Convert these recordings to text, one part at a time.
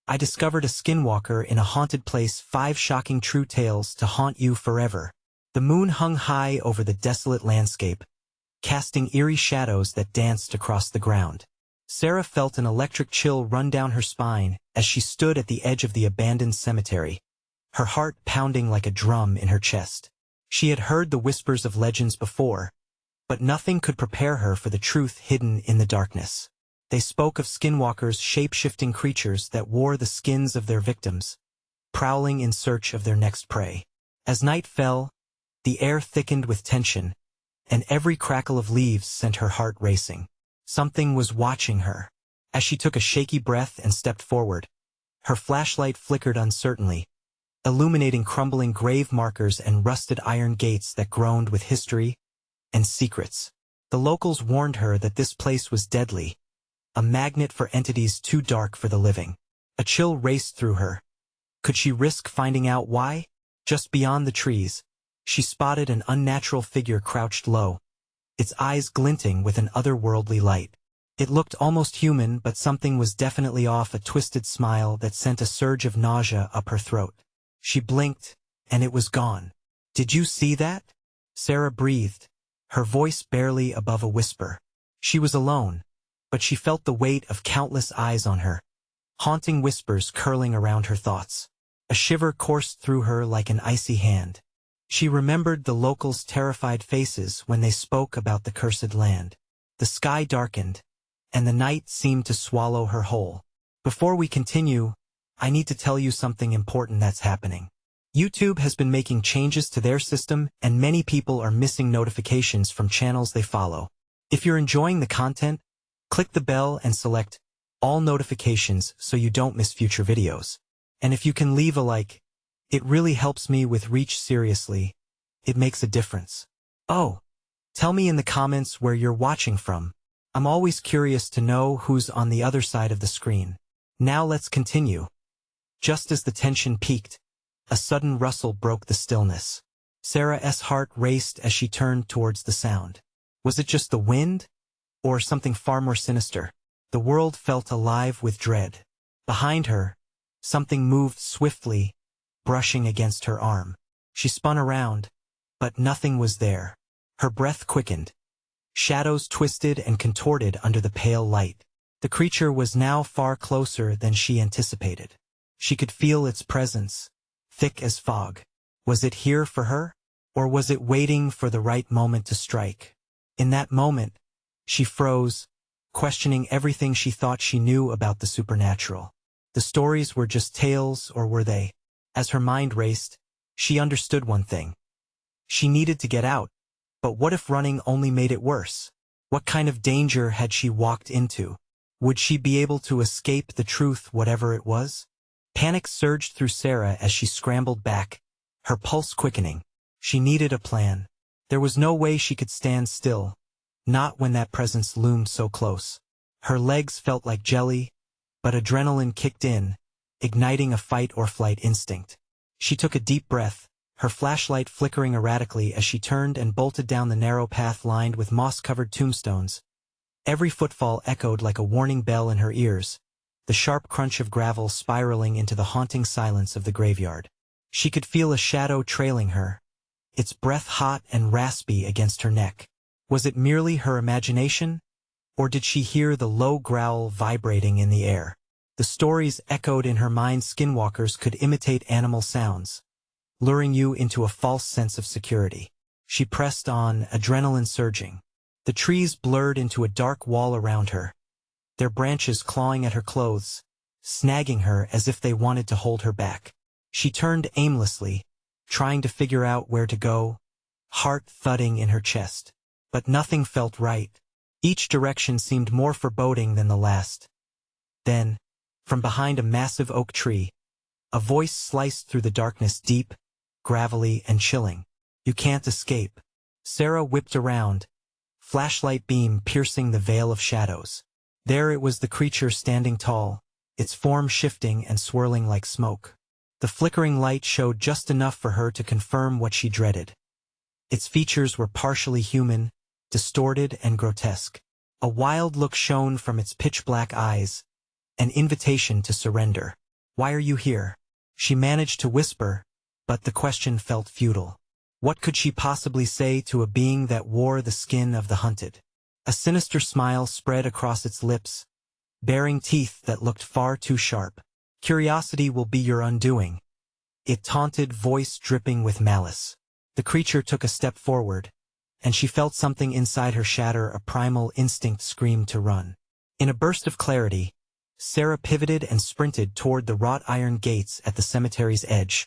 I discovered a skinwalker in a haunted place, 5 shocking true tales to haunt you forever. The moon hung high over the desolate landscape, casting eerie shadows that danced across the ground. Sarah felt an electric chill run down her spine as she stood at the edge of the abandoned cemetery, her heart pounding like a drum in her chest. She had heard the whispers of legends before, but nothing could prepare her for the truth hidden in the darkness. They spoke of skinwalkers, shape-shifting creatures that wore the skins of their victims, prowling in search of their next prey. As night fell, the air thickened with tension, and every crackle of leaves sent her heart racing. Something was watching her. As she took a shaky breath and stepped forward, her flashlight flickered uncertainly, illuminating crumbling grave markers and rusted iron gates that groaned with history and secrets. The locals warned her that this place was deadly, a magnet for entities too dark for the living. A chill raced through her. Could she risk finding out why? Just beyond the trees, she spotted an unnatural figure crouched low, its eyes glinting with an otherworldly light. It looked almost human, but something was definitely off, a twisted smile that sent a surge of nausea up her throat. She blinked, and it was gone. "Did you see that?" Sarah breathed, her voice barely above a whisper. She was alone, but she felt the weight of countless eyes on her, haunting whispers curling around her thoughts. A shiver coursed through her like an icy hand. She remembered the locals' terrified faces when they spoke about the cursed land. The sky darkened, and the night seemed to swallow her whole. Before we continue, I need to tell you something important that's happening. YouTube has been making changes to their system, and many people are missing notifications from channels they follow. If you're enjoying the content, click the bell and select all notifications so you don't miss future videos. And if you can leave a like, it really helps me with reach. Seriously, it makes a difference. Oh, tell me in the comments where you're watching from. I'm always curious to know who's on the other side of the screen. Now let's continue. Just as the tension peaked, a sudden rustle broke the stillness. Sarah's heart raced as she turned towards the sound. Was it just the wind? Or something far more sinister? The world felt alive with dread. Behind her, something moved swiftly, brushing against her arm. She spun around, but nothing was there. Her breath quickened. Shadows twisted and contorted under the pale light. The creature was now far closer than she anticipated. She could feel its presence, thick as fog. Was it here for her? Or was it waiting for the right moment to strike? In that moment, she froze, questioning everything she thought she knew about the supernatural. The stories were just tales, or were they? As her mind raced, she understood one thing. She needed to get out. But what if running only made it worse? What kind of danger had she walked into? Would she be able to escape the truth, whatever it was? Panic surged through Sarah as she scrambled back, her pulse quickening. She needed a plan. There was no way she could stand still, not when that presence loomed so close. Her legs felt like jelly, but adrenaline kicked in, igniting a fight-or-flight instinct. She took a deep breath, her flashlight flickering erratically as she turned and bolted down the narrow path lined with moss-covered tombstones. Every footfall echoed like a warning bell in her ears, the sharp crunch of gravel spiraling into the haunting silence of the graveyard. She could feel a shadow trailing her, its breath hot and raspy against her neck. Was it merely her imagination, or did she hear the low growl vibrating in the air? The stories echoed in her mind. Skinwalkers could imitate animal sounds, luring you into a false sense of security. She pressed on, adrenaline surging. The trees blurred into a dark wall around her, their branches clawing at her clothes, snagging her as if they wanted to hold her back. She turned aimlessly, trying to figure out where to go, heart thudding in her chest. But nothing felt right. Each direction seemed more foreboding than the last. Then, from behind a massive oak tree, a voice sliced through the darkness, deep, gravelly, and chilling. "You can't escape." Sarah whipped around, flashlight beam piercing the veil of shadows. There it was, the creature standing tall, its form shifting and swirling like smoke. The flickering light showed just enough for her to confirm what she dreaded. Its features were partially human, distorted and grotesque. A wild look shone from its pitch-black eyes, an invitation to surrender. Why are you here? She managed to whisper, but the question felt futile. What could she possibly say to a being that wore the skin of the hunted? A sinister smile spread across its lips, baring teeth that looked far too sharp. Curiosity will be your undoing. It taunted, voice dripping with malice. The creature took a step forward, and she felt something inside her shatter. A primal instinct screamed to run. In a burst of clarity, Sarah pivoted and sprinted toward the wrought iron gates at the cemetery's edge,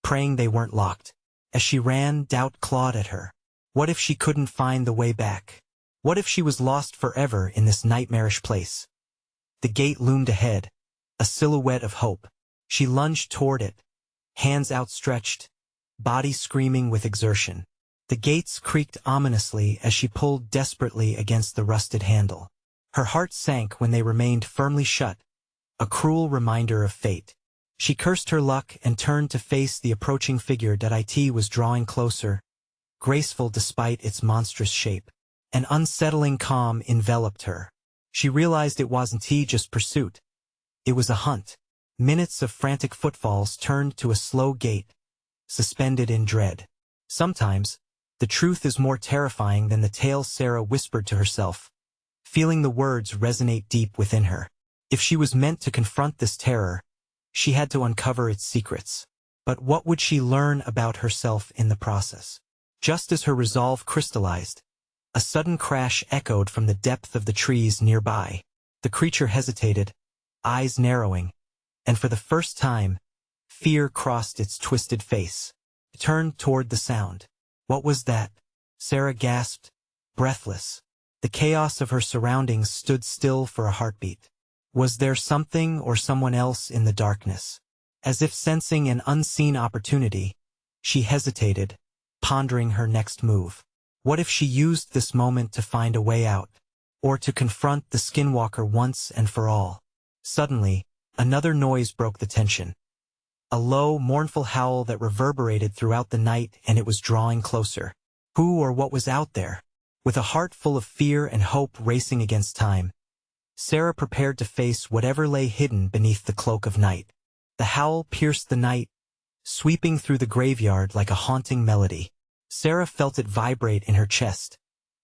praying they weren't locked. As she ran, doubt clawed at her. What if she couldn't find the way back? What if she was lost forever in this nightmarish place? The gate loomed ahead, a silhouette of hope. She lunged toward it, hands outstretched, body screaming with exertion. The gates creaked ominously as she pulled desperately against the rusted handle. Her heart sank when they remained firmly shut, a cruel reminder of fate. She cursed her luck and turned to face the approaching figure that it was drawing closer, graceful despite its monstrous shape. An unsettling calm enveloped her. She realized it wasn't just pursuit. It was a hunt. Minutes of frantic footfalls turned to a slow gait, suspended in dread. Sometimes, the truth is more terrifying than the tale, Sarah whispered to herself, feeling the words resonate deep within her. If she was meant to confront this terror, she had to uncover its secrets. But what would she learn about herself in the process? Just as her resolve crystallized, a sudden crash echoed from the depth of the trees nearby. The creature hesitated, eyes narrowing, and for the first time, fear crossed its twisted face. It turned toward the sound. What was that? Sarah gasped, breathless. The chaos of her surroundings stood still for a heartbeat. Was there something or someone else in the darkness? As if sensing an unseen opportunity, she hesitated, pondering her next move. What if she used this moment to find a way out, or to confront the Skinwalker once and for all? Suddenly, another noise broke the tension. A low, mournful howl that reverberated throughout the night, and it was drawing closer. Who or what was out there? With a heart full of fear and hope racing against time, Sarah prepared to face whatever lay hidden beneath the cloak of night. The howl pierced the night, sweeping through the graveyard like a haunting melody. Sarah felt it vibrate in her chest,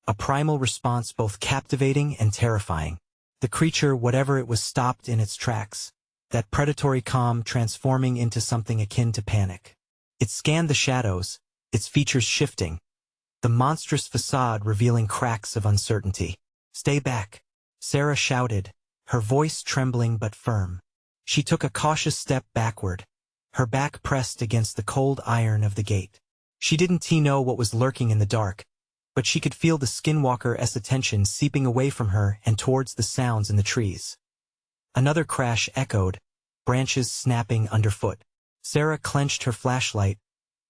a primal response both captivating and terrifying. The creature, whatever it was, stopped in its tracks, that predatory calm transforming into something akin to panic. It scanned the shadows, its features shifting, the monstrous facade revealing cracks of uncertainty. "Stay back," Sarah shouted, her voice trembling but firm. She took a cautious step backward, her back pressed against the cold iron of the gate. She didn't know what was lurking in the dark, but she could feel the Skinwalker's attention seeping away from her and towards the sounds in the trees. Another crash echoed, branches snapping underfoot. Sarah clenched her flashlight,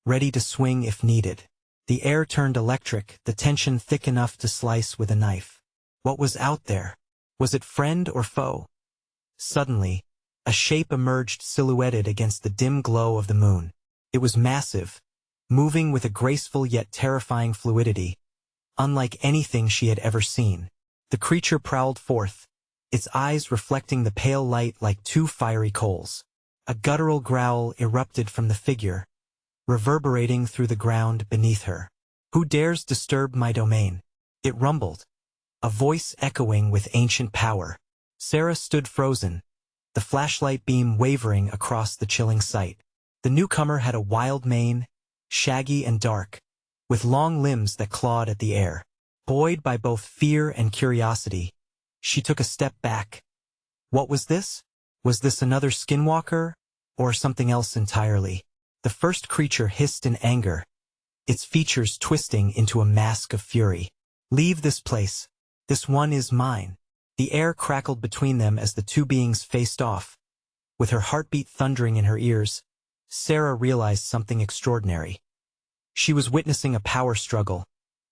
ready to swing if needed. The air turned electric, the tension thick enough to slice with a knife. What was out there? Was it friend or foe? Suddenly, a shape emerged silhouetted against the dim glow of the moon. It was massive, moving with a graceful yet terrifying fluidity, unlike anything she had ever seen. The creature prowled forth, its eyes reflecting the pale light like two fiery coals. A guttural growl erupted from the figure, reverberating through the ground beneath her. "Who dares disturb my domain?" It rumbled, a voice echoing with ancient power. Sarah stood frozen, the flashlight beam wavering across the chilling sight. The newcomer had a wild mane, shaggy and dark, with long limbs that clawed at the air. Buoyed by both fear and curiosity, she took a step back. What was this? Was this another Skinwalker, or something else entirely? The first creature hissed in anger, its features twisting into a mask of fury. "Leave this place. This one is mine." The air crackled between them as the two beings faced off. With her heartbeat thundering in her ears, Sarah realized something extraordinary. She was witnessing a power struggle,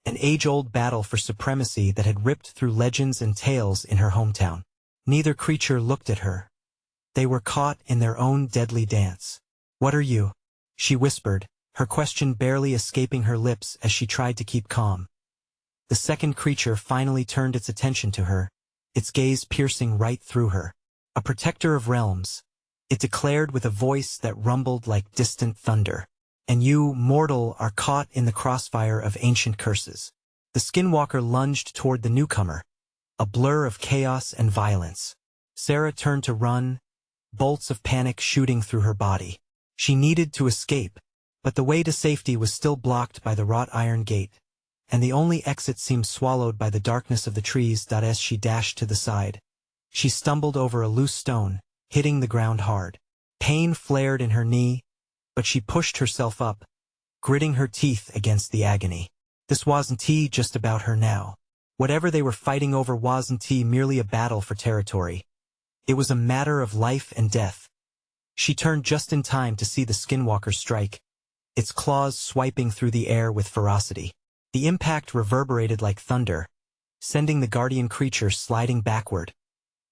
an age-old battle for supremacy that had ripped through legends and tales in her hometown. Neither creature looked at her. They were caught in their own deadly dance. "What are you?" she whispered, her question barely escaping her lips as she tried to keep calm. The second creature finally turned its attention to her, its gaze piercing right through her. "A protector of realms," It declared with a voice that rumbled like distant thunder. And you, mortal, are caught in the crossfire of ancient curses. The Skinwalker lunged toward the newcomer, a blur of chaos and violence. Sarah turned to run, bolts of panic shooting through her body. She needed to escape, but the way to safety was still blocked by the wrought iron gate, and the only exit seemed swallowed by the darkness of the trees. As she dashed to the side, she stumbled over a loose stone, hitting the ground hard. Pain flared in her knee, but she pushed herself up, gritting her teeth against the agony. This wasn't just about her now. Whatever they were fighting over wasn't merely a battle for territory. It was a matter of life and death. She turned just in time to see the Skinwalker strike, its claws swiping through the air with ferocity. The impact reverberated like thunder, sending the guardian creature sliding backward,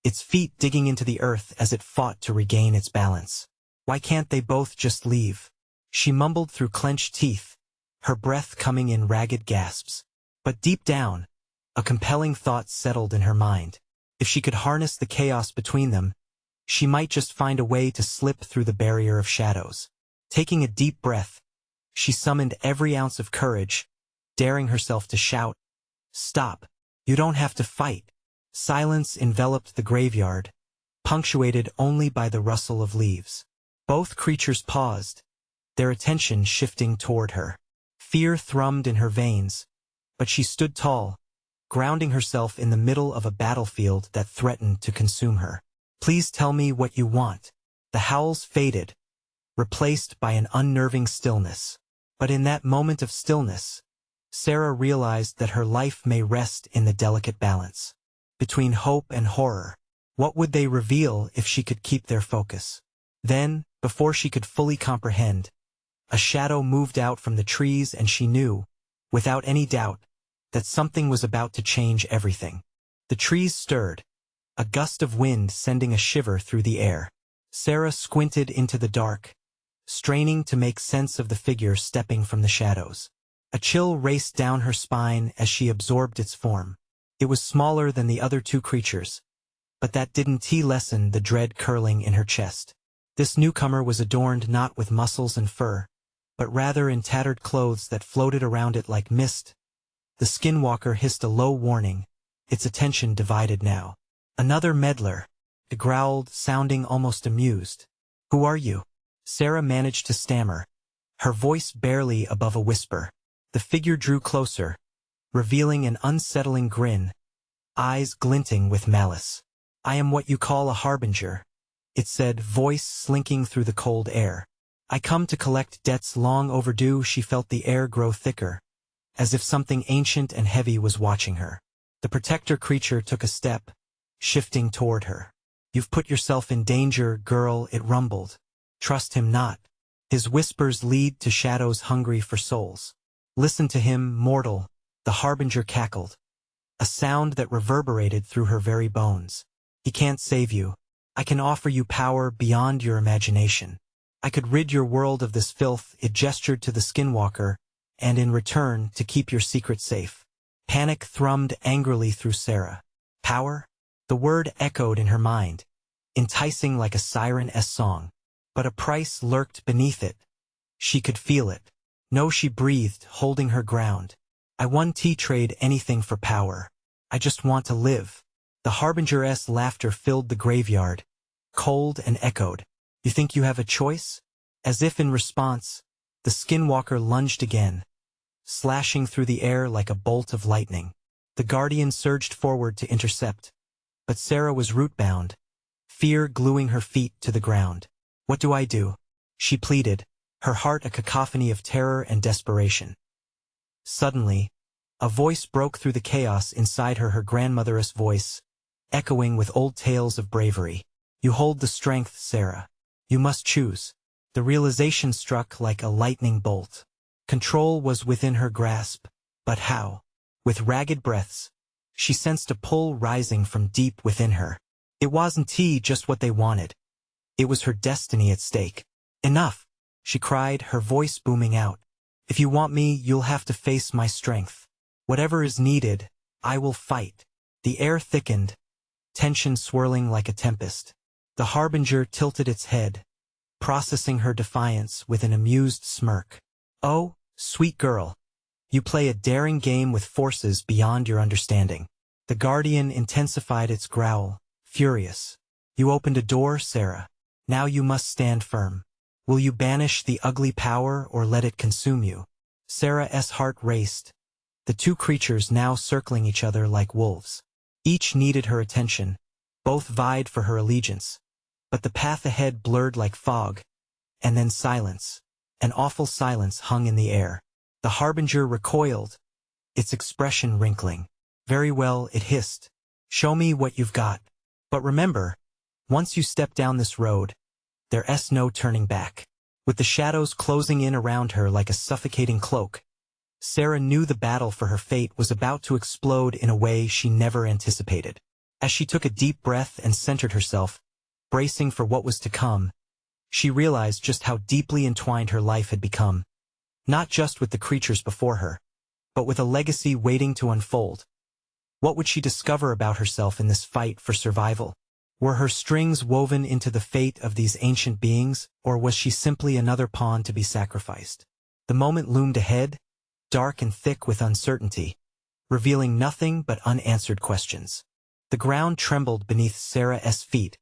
its feet digging into the earth as it fought to regain its balance. Why can't they both just leave? She mumbled through clenched teeth, her breath coming in ragged gasps. But deep down, a compelling thought settled in her mind. If she could harness the chaos between them, she might just find a way to slip through the barrier of shadows. Taking a deep breath, she summoned every ounce of courage, daring herself to shout, "Stop! You don't have to fight." Silence enveloped the graveyard, punctuated only by the rustle of leaves. Both creatures paused, their attention shifting toward her. Fear thrummed in her veins, but she stood tall, grounding herself in the middle of a battlefield that threatened to consume her. "Please tell me what you want." The howls faded, replaced by an unnerving stillness. But in that moment of stillness, Sarah realized that her life may rest in the delicate balance between hope and horror. What would they reveal if she could keep their focus? Then, before she could fully comprehend, a shadow moved out from the trees, and she knew, without any doubt, that something was about to change everything. The trees stirred, a gust of wind sending a shiver through the air. Sarah squinted into the dark, straining to make sense of the figure stepping from the shadows. A chill raced down her spine as she absorbed its form. It was smaller than the other two creatures, but that didn't lessen the dread curling in her chest. This newcomer was adorned not with muscles and fur, but rather in tattered clothes that floated around it like mist. The Skinwalker hissed a low warning, its attention divided now. "Another meddler," it growled, sounding almost amused. "Who are you?" Sarah managed to stammer, her voice barely above a whisper. The figure drew closer, revealing an unsettling grin, eyes glinting with malice. "I am what you call a harbinger," it said, voice slinking through the cold air. "I come to collect debts long overdue." She felt the air grow thicker, as if something ancient and heavy was watching her. The protector creature took a step, shifting toward her. "You've put yourself in danger, girl," it rumbled. "Trust him not. His whispers lead to shadows hungry for souls. Listen to him, mortal." The harbinger cackled, a sound that reverberated through her very bones. "He can't save you. I can offer you power beyond your imagination. I could rid your world of this filth." It gestured to the Skinwalker, "and in return, to keep your secret safe." Panic thrummed angrily through Sarah. Power? The word echoed in her mind, enticing like a siren's song. But a price lurked beneath it. She could feel it. "No," she breathed, holding her ground. "I won't trade anything for power. I just want to live." The harbinger's laughter filled the graveyard, cold and echoed. "You think you have a choice?" As if in response, the Skinwalker lunged again, slashing through the air like a bolt of lightning. The guardian surged forward to intercept, but Sarah was root-bound, fear gluing her feet to the ground. "What do I do?" she pleaded, her heart a cacophony of terror and desperation. Suddenly, a voice broke through the chaos inside her grandmother's voice, echoing with old tales of bravery. "You hold the strength, Sarah. You must choose." The realization struck like a lightning bolt. Control was within her grasp, but how? With ragged breaths, she sensed a pull rising from deep within her. It wasn't just what they wanted. It was her destiny at stake. "Enough!" she cried, her voice booming out. "If you want me, you'll have to face my strength. Whatever is needed, I will fight." The air thickened, tension swirling like a tempest. The harbinger tilted its head, processing her defiance with an amused smirk. "Oh, sweet girl. You play a daring game with forces beyond your understanding." The guardian intensified its growl, furious. "You opened a door, Sarah. Now you must stand firm. Will you banish the ugly power or let it consume you?" Sarah's heart raced, the two creatures now circling each other like wolves. Each needed her attention, both vied for her allegiance. But the path ahead blurred like fog, and then silence. An awful silence hung in the air. The harbinger recoiled, its expression wrinkling. "Very well," it hissed. "Show me what you've got. But remember, once you step down this road, there's no turning back." With the shadows closing in around her like a suffocating cloak, Sarah knew the battle for her fate was about to explode in a way she never anticipated. As she took a deep breath and centered herself, bracing for what was to come, she realized just how deeply entwined her life had become, not just with the creatures before her, but with a legacy waiting to unfold. What would she discover about herself in this fight for survival? Were her strings woven into the fate of these ancient beings, or was she simply another pawn to be sacrificed? The moment loomed ahead, dark and thick with uncertainty, revealing nothing but unanswered questions. The ground trembled beneath Sarah's feet,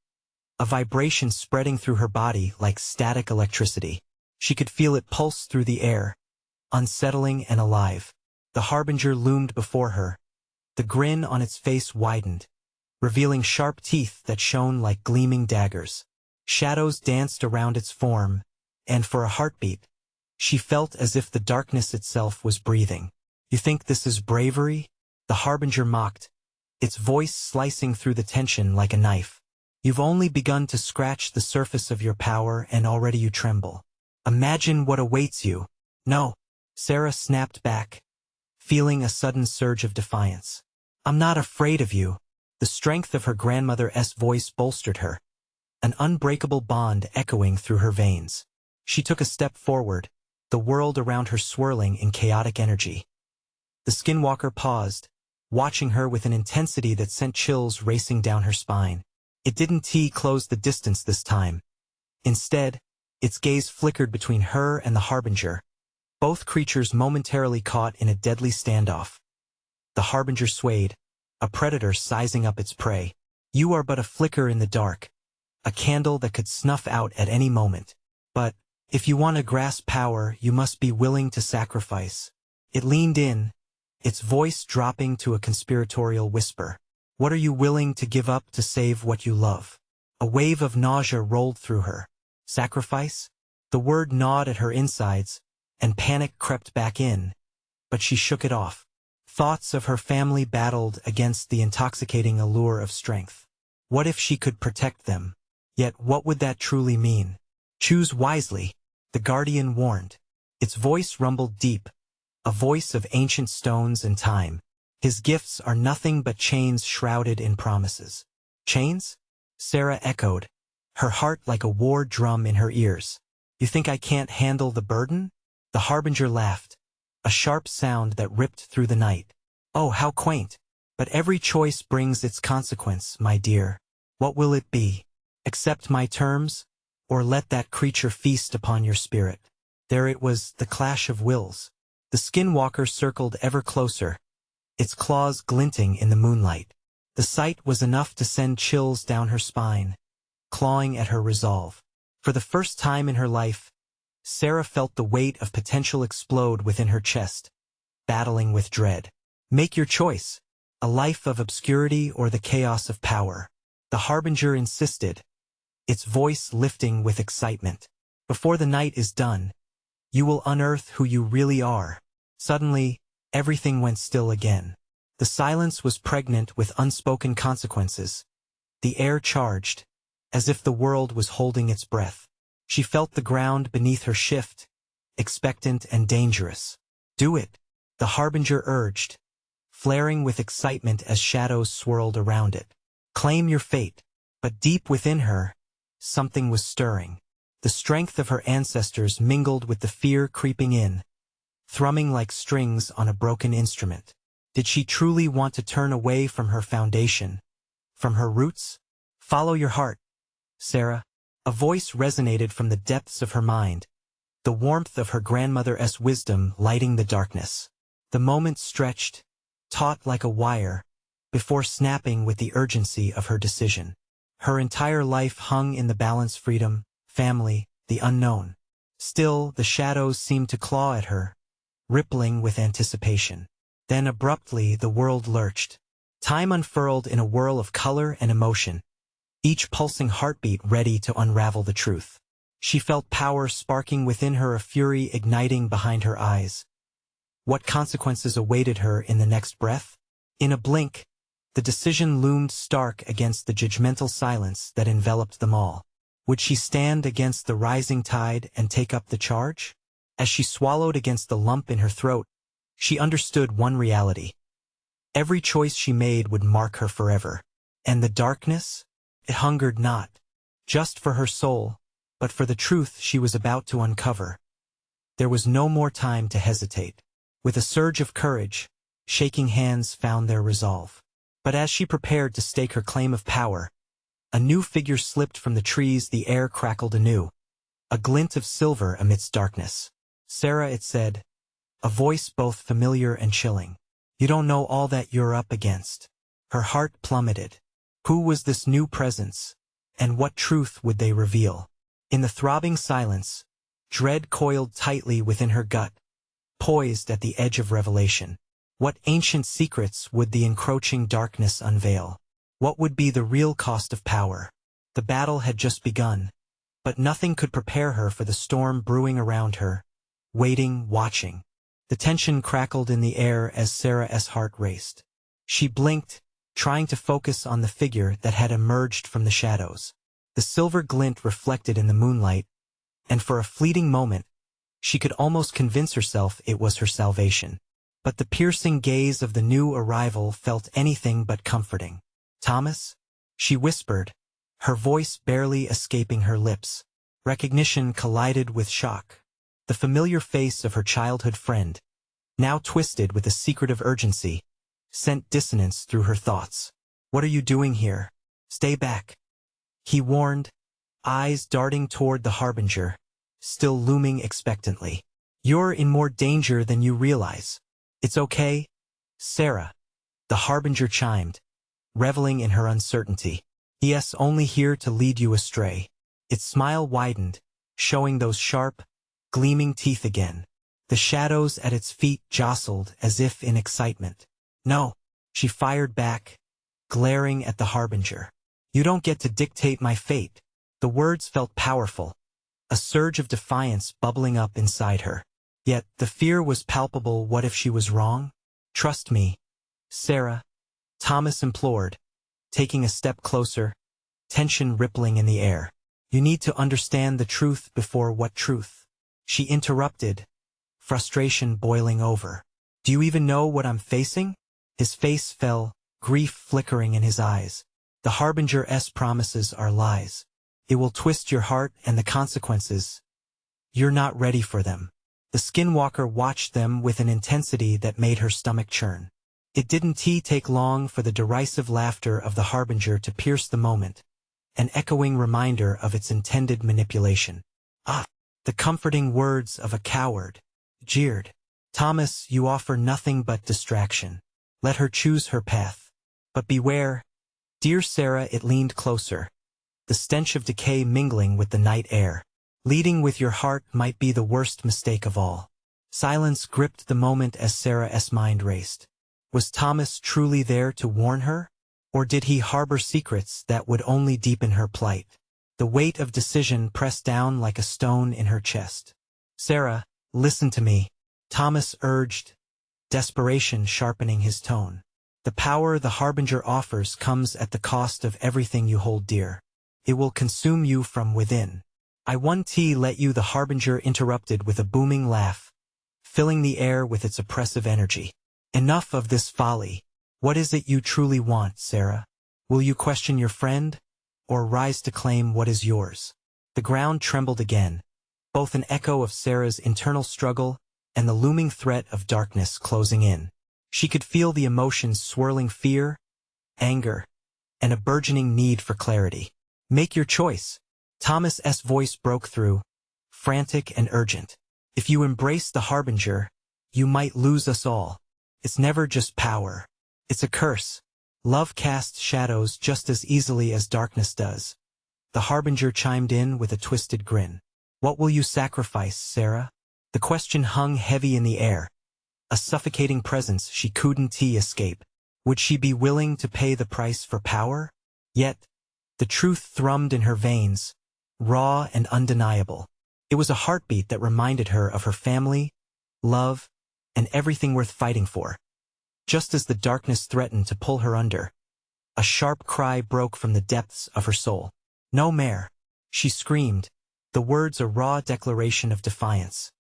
a vibration spreading through her body like static electricity. She could feel it pulse through the air, unsettling and alive. The harbinger loomed before her. The grin on its face widened, revealing sharp teeth that shone like gleaming daggers. Shadows danced around its form, and for a heartbeat, she felt as if the darkness itself was breathing. "You think this is bravery?" the harbinger mocked, its voice slicing through the tension like a knife. "You've only begun to scratch the surface of your power and already you tremble. Imagine what awaits you." "No," Sarah snapped back, feeling a sudden surge of defiance. "I'm not afraid of you." The strength of her grandmother's voice bolstered her, an unbreakable bond echoing through her veins. She took a step forward, the world around her swirling in chaotic energy. The skinwalker paused, watching her with an intensity that sent chills racing down her spine. It didn't close the distance this time. Instead, its gaze flickered between her and the harbinger, both creatures momentarily caught in a deadly standoff. The harbinger swayed, a predator sizing up its prey. "You are but a flicker in the dark, a candle that could snuff out at any moment. But, if you want to grasp power, you must be willing to sacrifice." It leaned in, its voice dropping to a conspiratorial whisper. "What are you willing to give up to save what you love?" A wave of nausea rolled through her. Sacrifice? The word gnawed at her insides, and panic crept back in, but she shook it off. Thoughts of her family battled against the intoxicating allure of strength. What if she could protect them? Yet what would that truly mean? "Choose wisely," the guardian warned. Its voice rumbled deep, a voice of ancient stones and time. "His gifts are nothing but chains shrouded in promises." "Chains?" Sarah echoed, her heart like a war drum in her ears. "You think I can't handle the burden?" The harbinger laughed, a sharp sound that ripped through the night. "Oh, how quaint! But every choice brings its consequence, my dear. What will it be? Accept my terms, or let that creature feast upon your spirit?" There it was, the clash of wills. The skinwalker circled ever closer, its claws glinting in the moonlight. The sight was enough to send chills down her spine, clawing at her resolve. For the first time in her life, Sarah felt the weight of potential explode within her chest, battling with dread. "Make your choice, a life of obscurity or the chaos of power," the harbinger insisted, its voice lifting with excitement. "Before the night is done, you will unearth who you really are." Suddenly, everything went still again. The silence was pregnant with unspoken consequences. The air charged, as if the world was holding its breath. She felt the ground beneath her shift, expectant and dangerous. "Do it," the harbinger urged, flaring with excitement as shadows swirled around it. "Claim your fate." But deep within her, something was stirring. The strength of her ancestors mingled with the fear creeping in, thrumming like strings on a broken instrument. Did she truly want to turn away from her foundation, from her roots? "Follow your heart," Sarah. A voice resonated from the depths of her mind, the warmth of her grandmother's wisdom lighting the darkness. The moment stretched, taut like a wire, before snapping with the urgency of her decision. Her entire life hung in the balance: freedom, family, the unknown. Still, the shadows seemed to claw at her, rippling with anticipation. Then abruptly the world lurched. Time unfurled in a whirl of color and emotion, each pulsing heartbeat ready to unravel the truth. She felt power sparking within her, a fury igniting behind her eyes. What consequences awaited her in the next breath? In a blink, the decision loomed stark against the judgmental silence that enveloped them all. Would she stand against the rising tide and take up the charge? As she swallowed against the lump in her throat, she understood one reality. Every choice she made would mark her forever. And the darkness? It hungered not just for her soul, but for the truth she was about to uncover. There was no more time to hesitate. With a surge of courage, shaking hands found their resolve. But as she prepared to stake her claim of power, a new figure slipped from the trees. The air crackled anew, a glint of silver amidst darkness. Sarah, it said, a voice both familiar and chilling. You don't know all that you're up against. Her heart plummeted. Who was this new presence, and what truth would they reveal? In the throbbing silence, dread coiled tightly within her gut, poised at the edge of revelation. What ancient secrets would the encroaching darkness unveil? What would be the real cost of power? The battle had just begun, but nothing could prepare her for the storm brewing around her. Waiting, watching. The tension crackled in the air as Sarah's heart raced. She blinked, trying to focus on the figure that had emerged from the shadows. The silver glint reflected in the moonlight, and for a fleeting moment, she could almost convince herself it was her salvation. But the piercing gaze of the new arrival felt anything but comforting. Thomas? She whispered, her voice barely escaping her lips. Recognition collided with shock. The familiar face of her childhood friend, now twisted with a secretive urgency, sent dissonance through her thoughts. What are you doing here? Stay back, he warned, eyes darting toward the harbinger, still looming expectantly. You're in more danger than you realize. It's okay, Sarah, the harbinger chimed, reveling in her uncertainty. Yes, only here to lead you astray. Its smile widened, showing those sharp, gleaming teeth again. The shadows at its feet jostled as if in excitement. No, she fired back, glaring at the harbinger. You don't get to dictate my fate. The words felt powerful, a surge of defiance bubbling up inside her. Yet the fear was palpable. What if she was wrong? Trust me, Sarah, Thomas implored, taking a step closer, tension rippling in the air. You need to understand the truth. Before what truth? She interrupted, frustration boiling over. Do you even know what I'm facing? His face fell, grief flickering in his eyes. The harbinger's promises are lies. It will twist your heart, and the consequences. You're not ready for them. The skinwalker watched them with an intensity that made her stomach churn. It didn't take long for the derisive laughter of the harbinger to pierce the moment, an echoing reminder of its intended manipulation. Ah, the comforting words of a coward, jeered. Thomas, you offer nothing but distraction. Let her choose her path. But beware, dear Sarah. It leaned closer, the stench of decay mingling with the night air. Leading with your heart might be the worst mistake of all. Silence gripped the moment as Sarah's mind raced. Was Thomas truly there to warn her? Or did he harbor secrets that would only deepen her plight? The weight of decision pressed down like a stone in her chest. Sarah, listen to me, Thomas urged, desperation sharpening his tone. The power the harbinger offers comes at the cost of everything you hold dear. It will consume you from within. I won't let you. The harbinger interrupted with a booming laugh, filling the air with its oppressive energy. Enough of this folly. What is it you truly want, Sarah? Will you question your friend, or rise to claim what is yours? The ground trembled again, both an echo of Sarah's internal struggle and the looming threat of darkness closing in. She could feel the emotions swirling: fear, anger, and a burgeoning need for clarity. Make your choice. Thomas's voice broke through, frantic and urgent. If you embrace the harbinger, you might lose us all. It's never just power. It's a curse. Love casts shadows just as easily as darkness does. The harbinger chimed in with a twisted grin. What will you sacrifice, Sarah? The question hung heavy in the air. A suffocating presence she couldn't escape. Would she be willing to pay the price for power? Yet, the truth thrummed in her veins, raw and undeniable. It was a heartbeat that reminded her of her family, love, and everything worth fighting for. Just as the darkness threatened to pull her under, a sharp cry broke from the depths of her soul. No more, she screamed, the words a raw declaration of defiance.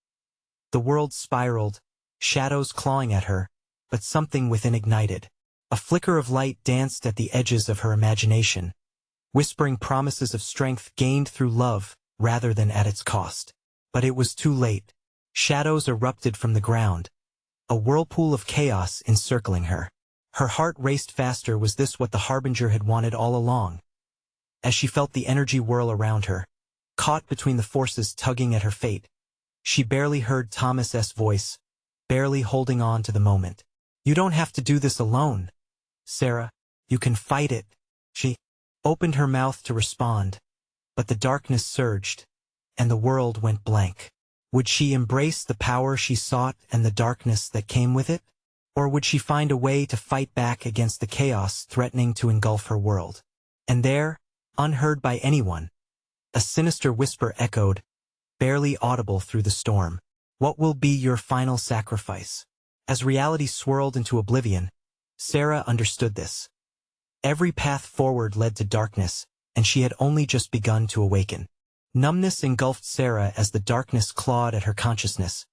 The world spiraled, shadows clawing at her, but something within ignited. A flicker of light danced at the edges of her imagination, whispering promises of strength gained through love rather than at its cost. But it was too late. Shadows erupted from the ground, a whirlpool of chaos encircling her. Her heart raced faster. Was this what the harbinger had wanted all along? As she felt the energy whirl around her, caught between the forces tugging at her fate, she barely heard Thomas's voice, barely holding on to the moment. You don't have to do this alone, Sarah. You can fight it. She opened her mouth to respond, but the darkness surged, and the world went blank. Would she embrace the power she sought and the darkness that came with it? Or would she find a way to fight back against the chaos threatening to engulf her world? And there, unheard by anyone, a sinister whisper echoed, barely audible through the storm. What will be your final sacrifice? As reality swirled into oblivion, Sarah understood this. Every path forward led to darkness, and she had only just begun to awaken. Numbness engulfed Sarah as the darkness clawed at her consciousness.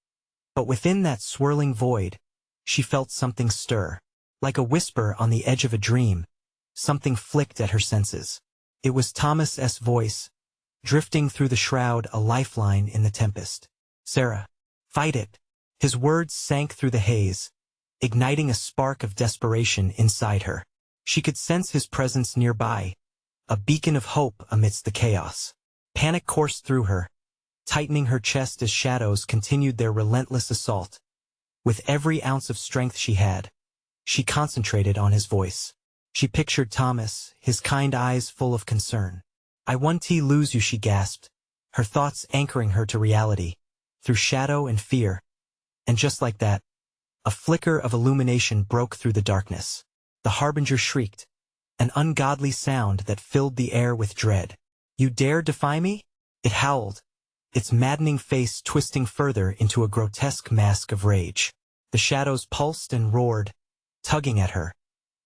But within that swirling void, she felt something stir. Like a whisper on the edge of a dream, something flicked at her senses. It was Thomas's voice, drifting through the shroud, a lifeline in the tempest. Sarah, fight it. His words sank through the haze, igniting a spark of desperation inside her. She could sense his presence nearby, a beacon of hope amidst the chaos. Panic coursed through her, tightening her chest as shadows continued their relentless assault. With every ounce of strength she had, she concentrated on his voice. She pictured Thomas, his kind eyes full of concern. I won't lose you, she gasped, her thoughts anchoring her to reality, through shadow and fear. And just like that, a flicker of illumination broke through the darkness. The harbinger shrieked, an ungodly sound that filled the air with dread. You dare defy me? It howled, its maddening face twisting further into a grotesque mask of rage. The shadows pulsed and roared, tugging at her,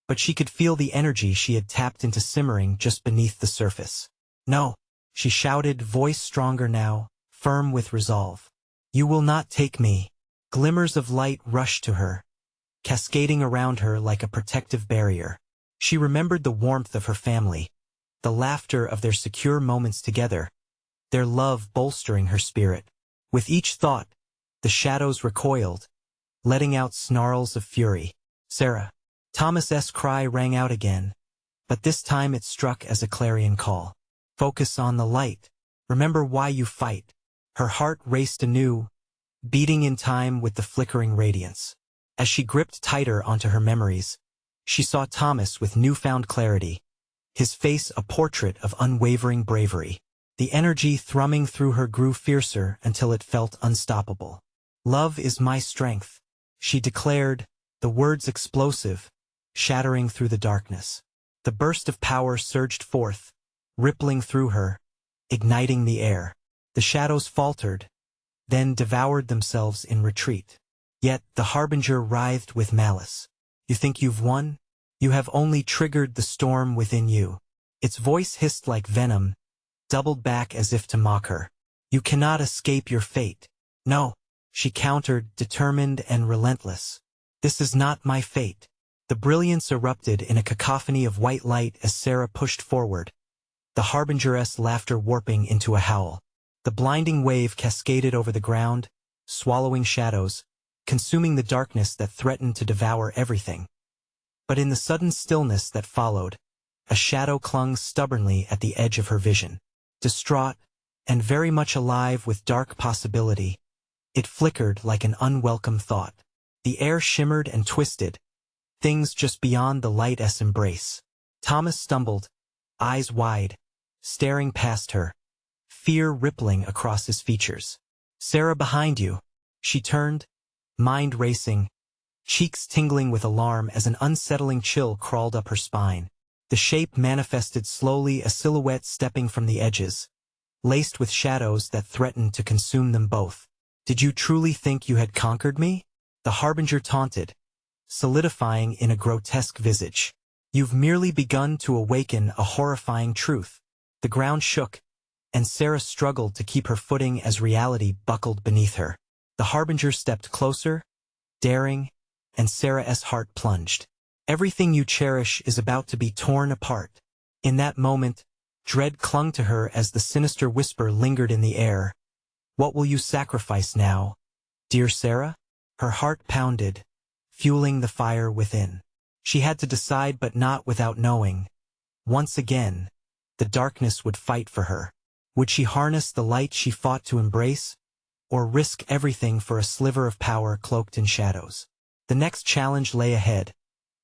but she could feel the energy she had tapped into simmering just beneath the surface. No, she shouted, voice stronger now, firm with resolve. You will not take me. Glimmers of light rushed to her, cascading around her like a protective barrier. She remembered the warmth of her family, the laughter of their secure moments together, their love bolstering her spirit. With each thought, the shadows recoiled, letting out snarls of fury. Sarah. Thomas's cry rang out again, but this time it struck as a clarion call. Focus on the light. Remember why you fight. Her heart raced anew, beating in time with the flickering radiance. As she gripped tighter onto her memories, she saw Thomas with newfound clarity, his face a portrait of unwavering bravery. The energy thrumming through her grew fiercer until it felt unstoppable. Love is my strength, she declared, the words explosive, shattering through the darkness. The burst of power surged forth, rippling through her, igniting the air. The shadows faltered, then devoured themselves in retreat. Yet the harbinger writhed with malice. You think you've won? You have only triggered the storm within you. Its voice hissed like venom, doubled back as if to mock her. You cannot escape your fate. No, she countered, determined and relentless. This is not my fate. The brilliance erupted in a cacophony of white light as Sarah pushed forward, the harbinger's laughter warping into a howl. The blinding wave cascaded over the ground, swallowing shadows, consuming the darkness that threatened to devour everything. But in the sudden stillness that followed, A shadow clung stubbornly at the edge of her vision. Distraught, and very much alive with dark possibility, it flickered like an unwelcome thought. The air shimmered and twisted, things just beyond the light's embrace. Thomas stumbled, eyes wide, staring past her, fear rippling across his features. "Sarah, behind you." She turned, mind racing, cheeks tingling with alarm as an unsettling chill crawled up her spine. The shape manifested slowly, a silhouette stepping from the edges, laced with shadows that threatened to consume them both. "Did you truly think you had conquered me?" the harbinger taunted, solidifying in a grotesque visage. "You've merely begun to awaken a horrifying truth." The ground shook, and Sarah struggled to keep her footing as reality buckled beneath her. The harbinger stepped closer, daring, and Sarah's heart plunged. "Everything you cherish is about to be torn apart." In that moment, dread clung to her as the sinister whisper lingered in the air. "What will you sacrifice now, dear Sarah?" Her heart pounded, fueling the fire within. She had to decide, but not without knowing. Once again, the darkness would fight for her. Would she harness the light she fought to embrace, or risk everything for a sliver of power cloaked in shadows? The next challenge lay ahead,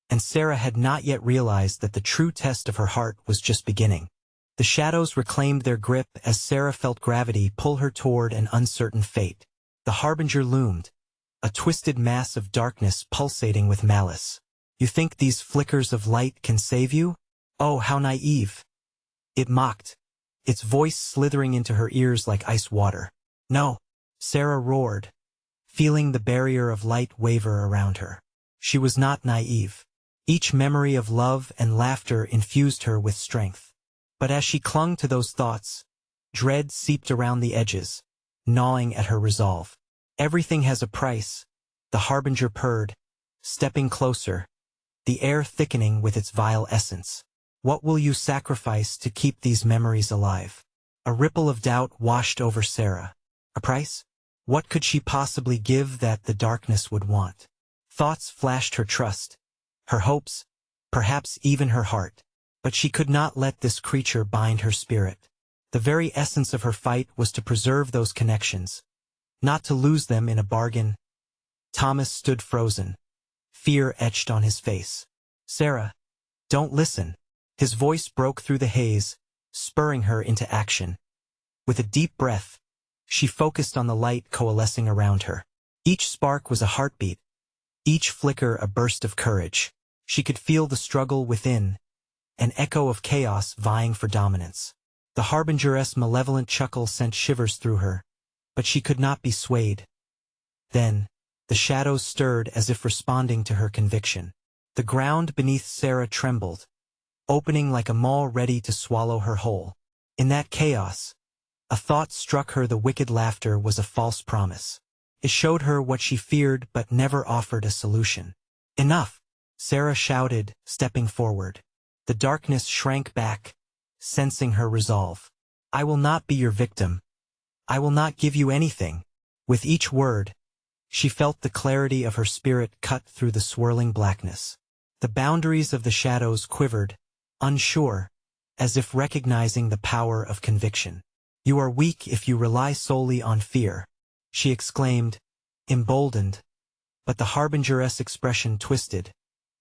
and Sarah had not yet realized that the true test of her heart was just beginning. The shadows reclaimed their grip as Sarah felt gravity pull her toward an uncertain fate. The harbinger loomed, a twisted mass of darkness pulsating with malice. "You think these flickers of light can save you? Oh, how naive!" it mocked, its voice slithering into her ears like ice water. "No," Sarah roared, feeling the barrier of light waver around her. She was not naive. Each memory of love and laughter infused her with strength. But as she clung to those thoughts, dread seeped around the edges, gnawing at her resolve. "Everything has a price," the harbinger purred, stepping closer, the air thickening with its vile essence. "What will you sacrifice to keep these memories alive?" A ripple of doubt washed over Sarah. A price? What could she possibly give that the darkness would want? Thoughts flashed her trust, her hopes, perhaps even her heart. But she could not let this creature bind her spirit. The very essence of her fight was to preserve those connections, not to lose them in a bargain. Thomas stood frozen, fear etched on his face. "Sarah, don't listen." His voice broke through the haze, spurring her into action. With a deep breath, she focused on the light coalescing around her. Each spark was a heartbeat, each flicker a burst of courage. She could feel the struggle within, an echo of chaos vying for dominance. The harbinger's malevolent chuckle sent shivers through her, but she could not be swayed. Then, the shadows stirred as if responding to her conviction. The ground beneath Sarah trembled, opening like a maw ready to swallow her whole. In that chaos, a thought struck her: the wicked laughter was a false promise. It showed her what she feared but never offered a solution. "Enough!" Sarah shouted, stepping forward. The darkness shrank back, sensing her resolve. "I will not be your victim. I will not give you anything." With each word, she felt the clarity of her spirit cut through the swirling blackness. The boundaries of the shadows quivered, unsure, as if recognizing the power of conviction. "You are weak if you rely solely on fear," she exclaimed, emboldened, but the harbinger's expression twisted,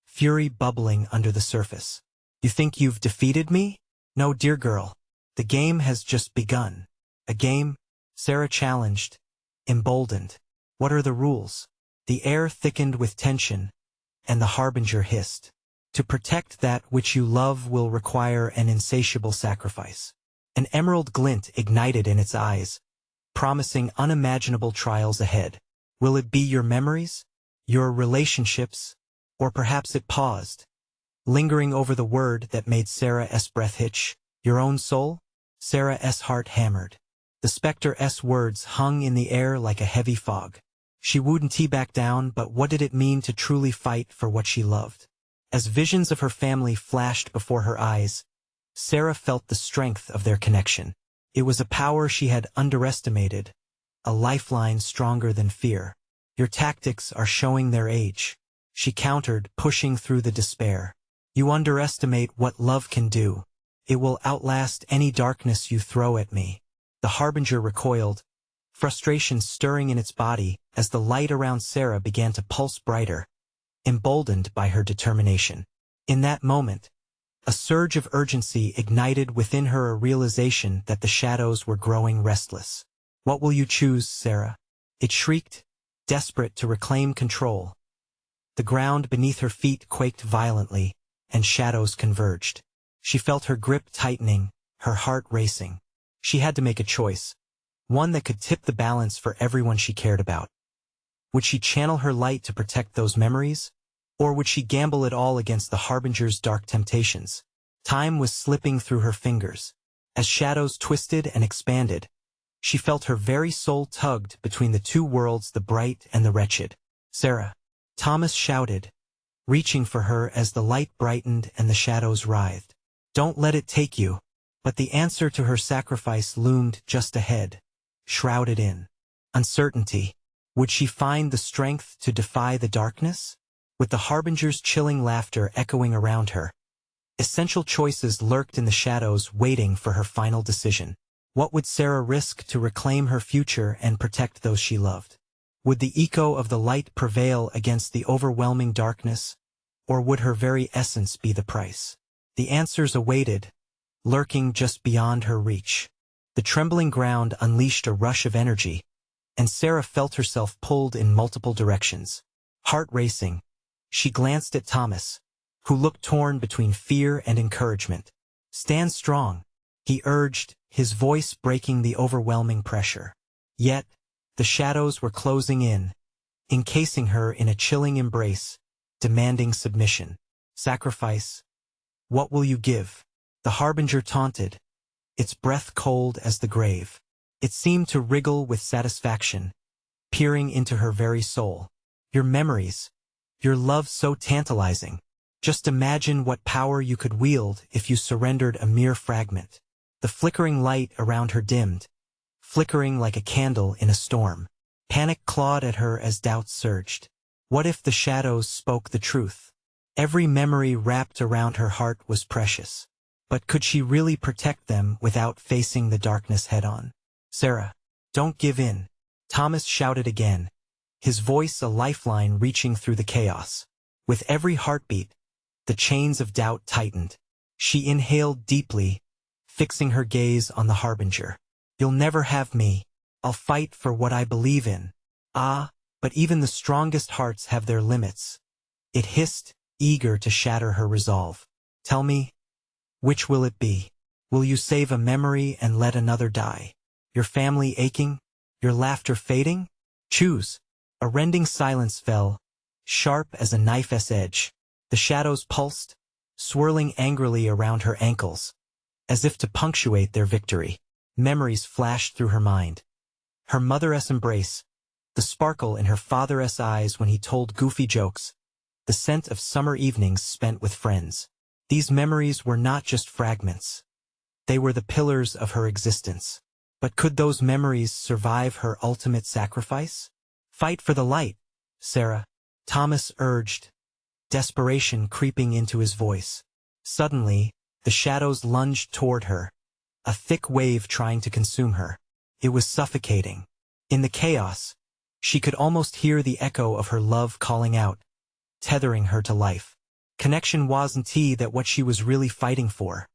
fury bubbling under the surface. "You think you've defeated me? No, dear girl. The game has just begun." "A game?" Sarah challenged, emboldened. "What are the rules?" The air thickened with tension, and the harbinger hissed. "To protect that which you love will require an insatiable sacrifice." An emerald glint ignited in its eyes, promising unimaginable trials ahead. "Will it be your memories? Your relationships?" Or perhaps it paused, lingering over the word that made Sarah's breath hitch. "Your own soul?" Sarah's heart hammered. The spectre's words hung in the air like a heavy fog. She wouldn't back down, but what did it mean to truly fight for what she loved? As visions of her family flashed before her eyes, Sarah felt the strength of their connection. It was a power she had underestimated, a lifeline stronger than fear. "Your tactics are showing their age," she countered, pushing through the despair. You underestimate what love can do. It will outlast any darkness you throw at me. The harbinger recoiled, frustration stirring in its body as the light around Sarah began to pulse brighter, emboldened by her determination. In that moment, a surge of urgency ignited within her a realization that the shadows were growing restless. What will you choose, Sarah? It shrieked, desperate to reclaim control. The ground beneath her feet quaked violently, and shadows converged. She felt her grip tightening, her heart racing. She had to make a choice, one that could tip the balance for everyone she cared about. Would she channel her light to protect those memories? Or would she gamble it all against the harbinger's dark temptations? Time was slipping through her fingers. As shadows twisted and expanded, she felt her very soul tugged between the two worlds, the bright and the wretched. Sarah, Thomas shouted, reaching for her as the light brightened and the shadows writhed. Don't let it take you. But the answer to her sacrifice loomed just ahead, shrouded in uncertainty. Would she find the strength to defy the darkness? With the harbinger's chilling laughter echoing around her, essential choices lurked in the shadows waiting for her final decision. What would Sarah risk to reclaim her future and protect those she loved? Would the echo of the light prevail against the overwhelming darkness, or would her very essence be the price? The answers awaited, lurking just beyond her reach. The trembling ground unleashed a rush of energy, and Sarah felt herself pulled in multiple directions. Heart racing, she glanced at Thomas, who looked torn between fear and encouragement. Stand strong, he urged, his voice breaking the overwhelming pressure. Yet, the shadows were closing in, encasing her in a chilling embrace, demanding submission. Sacrifice. What will you give? The harbinger taunted, its breath cold as the grave. It seemed to wriggle with satisfaction, peering into her very soul. Your memories, your love so tantalizing. Just imagine what power you could wield if you surrendered a mere fragment. The flickering light around her dimmed, flickering like a candle in a storm. Panic clawed at her as doubts surged. What if the shadows spoke the truth? Every memory wrapped around her heart was precious. But could she really protect them without facing the darkness head-on? Sarah, don't give in, Thomas shouted again, his voice a lifeline reaching through the chaos. With every heartbeat, the chains of doubt tightened. She inhaled deeply, fixing her gaze on the harbinger. You'll never have me. I'll fight for what I believe in. Ah, but even the strongest hearts have their limits. It hissed, eager to shatter her resolve. Tell me, which will it be? Will you save a memory and let another die? Your family aching? Your laughter fading? Choose. A rending silence fell, sharp as a knife's edge. The shadows pulsed, swirling angrily around her ankles, as if to punctuate their victory. Memories flashed through her mind. Her mother's embrace, the sparkle in her father's eyes when he told goofy jokes, the scent of summer evenings spent with friends. These memories were not just fragments. They were the pillars of her existence. But could those memories survive her ultimate sacrifice? Fight for the light, Sarah, Thomas urged, desperation creeping into his voice. Suddenly, the shadows lunged toward her, a thick wave trying to consume her. It was suffocating. In the chaos, she could almost hear the echo of her love calling out, tethering her to life. Connection wasn't that what she was really fighting for.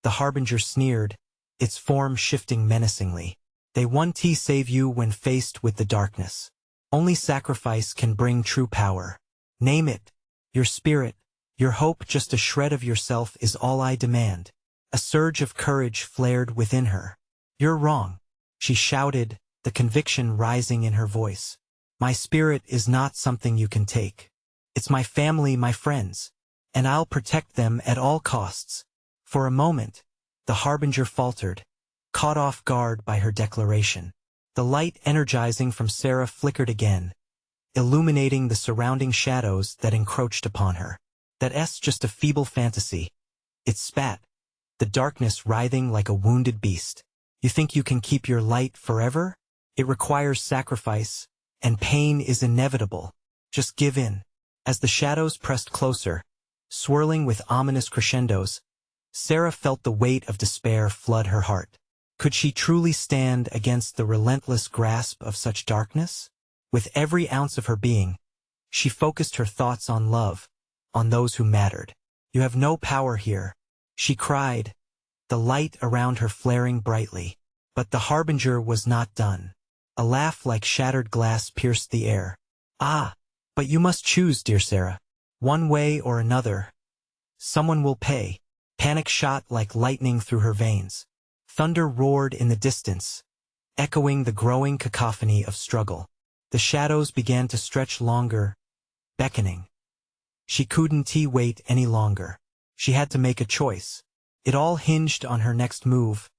The harbinger sneered, its form shifting menacingly. They won't save you when faced with the darkness. Only sacrifice can bring true power. Name it. Your spirit, your hope, just a shred of yourself is all I demand. A surge of courage flared within her. You're wrong, she shouted, the conviction rising in her voice. My spirit is not something you can take. It's my family, my friends, and I'll protect them at all costs. For a moment, the harbinger faltered, caught off guard by her declaration. The light energizing from Sarah flickered again, illuminating the surrounding shadows that encroached upon her. That's just a feeble fantasy. It spat, the darkness writhing like a wounded beast. You think you can keep your light forever? It requires sacrifice, and pain is inevitable. Just give in. As the shadows pressed closer, swirling with ominous crescendos. Sarah felt the weight of despair flood her heart. Could she truly stand against the relentless grasp of such darkness? With every ounce of her being, she focused her thoughts on love, on those who mattered. "You have no power here," she cried, the light around her flaring brightly. But the harbinger was not done. A laugh like shattered glass pierced the air. "Ah, but you must choose, dear Sarah. One way or another. Someone will pay." Panic shot like lightning through her veins. Thunder roared in the distance, echoing the growing cacophony of struggle. The shadows began to stretch longer, beckoning. She couldn't wait any longer. She had to make a choice. It all hinged on her next move,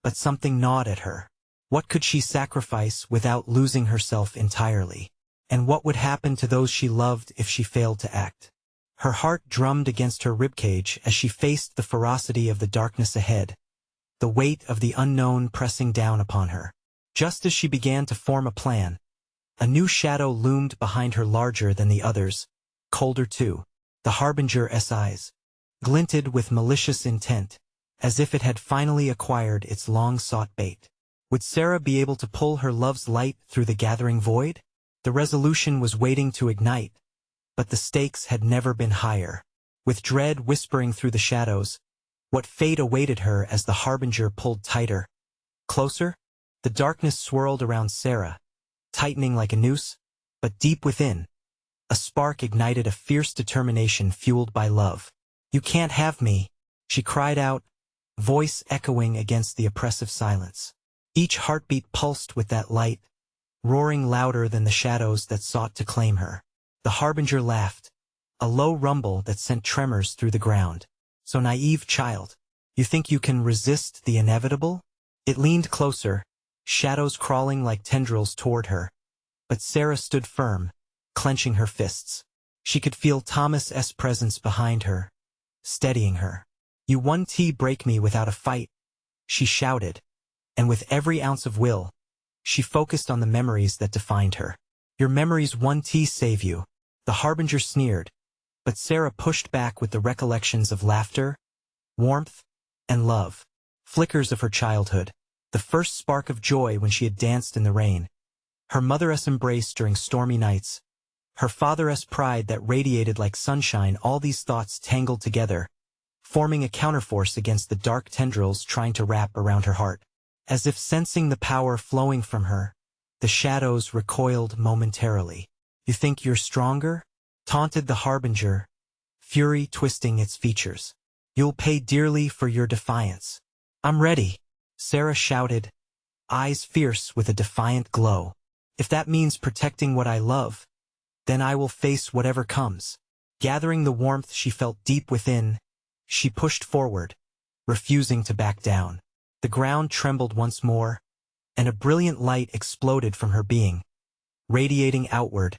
but something gnawed at her. What could she sacrifice without losing herself entirely? And what would happen to those she loved if she failed to act? Her heart drummed against her ribcage as she faced the ferocity of the darkness ahead, the weight of the unknown pressing down upon her. Just as she began to form a plan, a new shadow loomed behind her, larger than the others, colder too. The harbinger's eyes glinted with malicious intent, as if it had finally acquired its long-sought bait. Would Sarah be able to pull her love's light through the gathering void? The resolution was waiting to ignite, but the stakes had never been higher. With dread whispering through the shadows, what fate awaited her as the harbinger pulled tighter, closer? The darkness swirled around Sarah, tightening like a noose, but deep within, a spark ignited, a fierce determination fueled by love. "You can't have me," she cried out, voice echoing against the oppressive silence. Each heartbeat pulsed with that light, roaring louder than the shadows that sought to claim her. The harbinger laughed, a low rumble that sent tremors through the ground. "So naive, child. You think you can resist the inevitable?" It leaned closer, shadows crawling like tendrils toward her. But Sarah stood firm, clenching her fists. She could feel Thomas's presence behind her, steadying her. "You won't break me without a fight," she shouted, and with every ounce of will, she focused on the memories that defined her. "Your memories won't save you," the harbinger sneered, but Sarah pushed back with the recollections of laughter, warmth, and love. Flickers of her childhood, the first spark of joy when she had danced in the rain, her mother's embrace during stormy nights, her father's pride that radiated like sunshine. All these thoughts tangled together, forming a counterforce against the dark tendrils trying to wrap around her heart. As if sensing the power flowing from her, the shadows recoiled momentarily. "You think you're stronger?" taunted the harbinger, fury twisting its features. "You'll pay dearly for your defiance." "I'm ready," Sarah shouted, eyes fierce with a defiant glow. "If that means protecting what I love, then I will face whatever comes." Gathering the warmth she felt deep within, she pushed forward, refusing to back down. The ground trembled once more, and a brilliant light exploded from her being, radiating outward,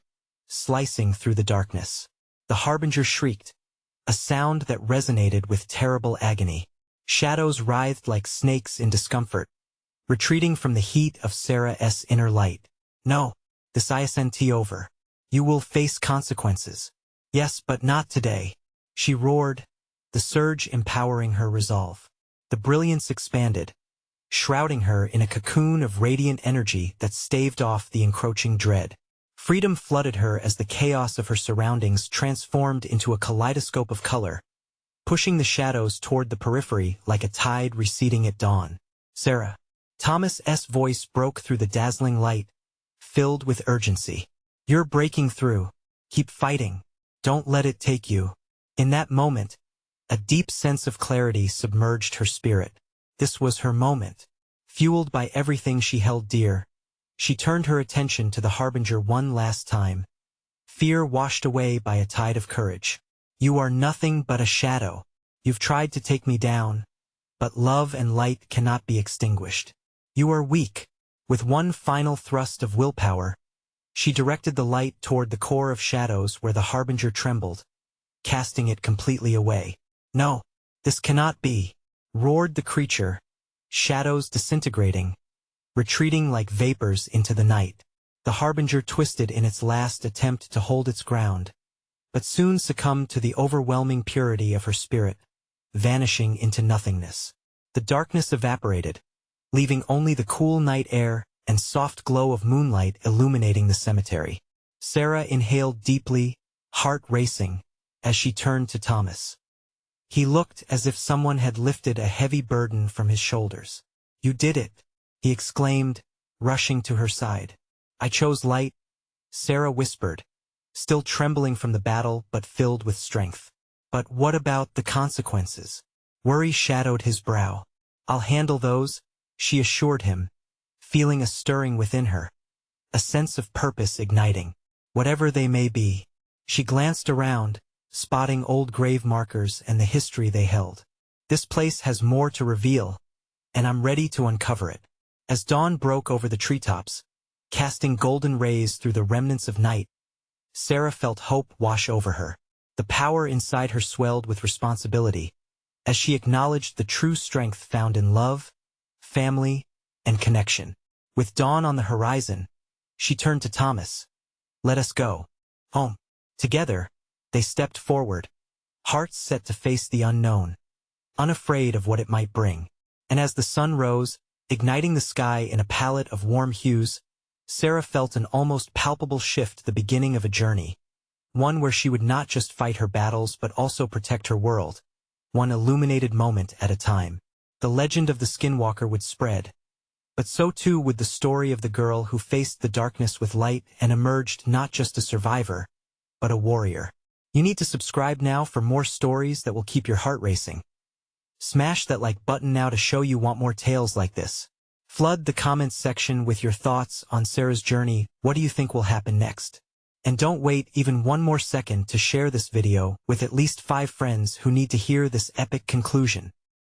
slicing through the darkness. The harbinger shrieked, a sound that resonated with terrible agony. Shadows writhed like snakes in discomfort, retreating from the heat of Sarah's inner light. "No, this isn't over. You will face consequences." "Yes, but not today," she roared, the surge empowering her resolve. The brilliance expanded, shrouding her in a cocoon of radiant energy that staved off the encroaching dread. Freedom flooded her as the chaos of her surroundings transformed into a kaleidoscope of color, pushing the shadows toward the periphery like a tide receding at dawn. "Sarah." Thomas's voice broke through the dazzling light, filled with urgency. "You're breaking through. Keep fighting. Don't let it take you." In that moment, a deep sense of clarity submerged her spirit. This was her moment. Fueled by everything she held dear, she turned her attention to the harbinger one last time, fear washed away by a tide of courage. "You are nothing but a shadow. You've tried to take me down, but love and light cannot be extinguished. You are weak." With one final thrust of willpower, she directed the light toward the core of shadows where the harbinger trembled, casting it completely away. "No, this cannot be," roared the creature, shadows disintegrating, retreating like vapors into the night. The harbinger twisted in its last attempt to hold its ground, but soon succumbed to the overwhelming purity of her spirit, vanishing into nothingness. The darkness evaporated, leaving only the cool night air and soft glow of moonlight illuminating the cemetery. Sarah inhaled deeply, heart racing, as she turned to Thomas. He looked as if someone had lifted a heavy burden from his shoulders. "You did it," he exclaimed, rushing to her side. "I chose light," Sarah whispered, still trembling from the battle but filled with strength. "But what about the consequences?" Worry shadowed his brow. "I'll handle those," she assured him, feeling a stirring within her, a sense of purpose igniting. "Whatever they may be." She glanced around, spotting old grave markers and the history they held. "This place has more to reveal, and I'm ready to uncover it." As dawn broke over the treetops, casting golden rays through the remnants of night, Sarah felt hope wash over her. The power inside her swelled with responsibility, as she acknowledged the true strength found in love, family, and connection. With dawn on the horizon, she turned to Thomas. "Let us go home." Together, they stepped forward, hearts set to face the unknown, unafraid of what it might bring. And as the sun rose, igniting the sky in a palette of warm hues, Sarah felt an almost palpable shift, the beginning of a journey. One where she would not just fight her battles but also protect her world, one illuminated moment at a time. The legend of the Skinwalker would spread, but so too would the story of the girl who faced the darkness with light and emerged not just a survivor, but a warrior. You need to subscribe now for more stories that will keep your heart racing. Smash that like button now to show you want more tales like this. Flood the comments section with your thoughts on Sarah's journey. What do you think will happen next? And don't wait even one more second to share this video with at least 5 friends who need to hear this epic conclusion.